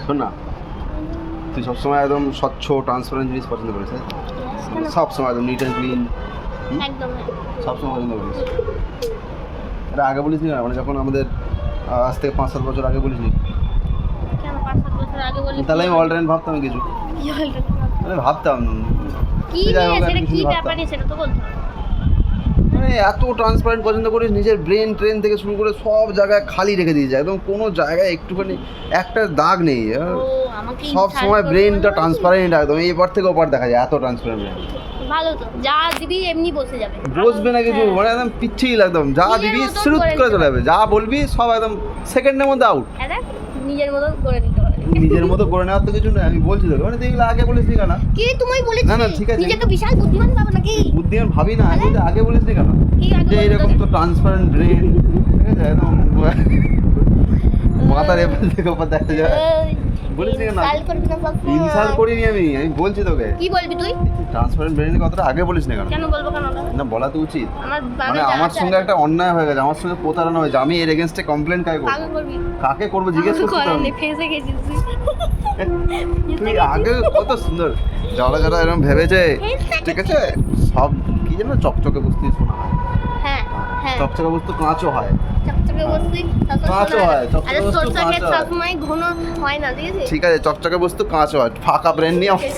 শোন না, তুই সবসময় একদম স্বচ্ছ ট্রান্সপারেন্ট জিনিস পছন্দ করিস, সবসময় একদম নিট অ্যান্ড ক্লিন, একদম সবসময় পছন্দ করিস। এটা আগে বলিস নি না, মানে যখন আমাদের আজ থেকে 5-7 বছর আগে বলিস নি? কেন 5-7 বছর আগে বলি? তাহলে আমি অলটাইম ভাবতাম কিছু, কি হলো? মানে ভাবতাম কি যাই হোক, সেটা আমি কি কিছু ভাবতাম। ব্যাপারে সেটা তো বলতে হবে। মানে এত ট্রান্সপারেন্ট পছন্দ করিস, নিজের ব্রেন ট্রেন থেকে শুরু করে সব জায়গায় খালি রেখে দিয়েছে, একদম কোনো জায়গায় একটুখানি একটা দাগ নেই। ও আমাকে সব insult সময় করবে ব্রেনটা বলে ট্রান্সপারেন্ট একদম, এপার থেকে ওপার দেখা যায়, এত ট্রান্সপারেন্ট। ভালো তো, যা দিবি এমনি বসে যাবে। বসবে না কিছু, হ্যাঁ। মানে একদম পিচ্ছিল একদম, যা নিজের দিবি মতন শ্রুত করে করে নিতে চলে যাবে, যা বলবি সব একদম সেকেন্ডের মধ্যে আউট। হ্যাঁ দেখ, নিজের মতো করে নিতে পারে। নিজের মতো করে নেওয়ার তো কিছু নেই, আমি বলছি তোকে, মানে তুই এগুলো আগে বলিস নি কেন? কি তুমি বলেছিস? না, না, ঠিক আছে। নিজেকে বিশাল বুদ্ধিমান ভাবো নাকি? বুদ্ধিমান ভাবি না, আমি বলছি, আগে বলিস নি কেন কি আগে যে বলতে এরকম হবে? তো ট্রান্সপারেন্ট ব্রেন, ঠিক আছে, একদম মাথার এপার থেকে ওপার দেখা যায়। বলিস নি কেন? ইনসাল্ট করবি না সবসময়। ইনসাল্ট করিনি আমি বলছি তোকে কি বলবি তুই? ট্রান্সপারেন্ট ব্রেনের কথাটা আগে বলিস না কেন? কেন বলবো কেন ওটা? না, বলা তো উচিত। আমার মানে আমার সঙ্গে একটা অন্যায় হয়ে গেছে, আমার সঙ্গে প্রতারণা হয়েছে, আমি এর এগেনস্টে কমপ্লেন কাকে করবো? আগে করবি। কাকে করবো জিজ্ঞেস করতে করার হবে। নেই, ফেঁসে গেছিস তুই। তুই আগে কত সুন্দর, যারা যারা এরকম ভেবেছে, ঠিক আছে, সব কি যেন চকচকে বস্তু শোনা হয়, হ্যাঁ হ্যাঁ, চকচকে বস্তু কাঁচও হয়। চকচকে বস্তু কাঁচও হয়, চকচকে আরে বস্তু সরষা ক্ষেত কাঁচও হয়। সবসময় ঘন হয় না, ঠিক আছে? ঠিক আছে, চকচকে বস্তু কাঁচও হয়, ফাঁকা ব্রেন নিয়ে কাউকে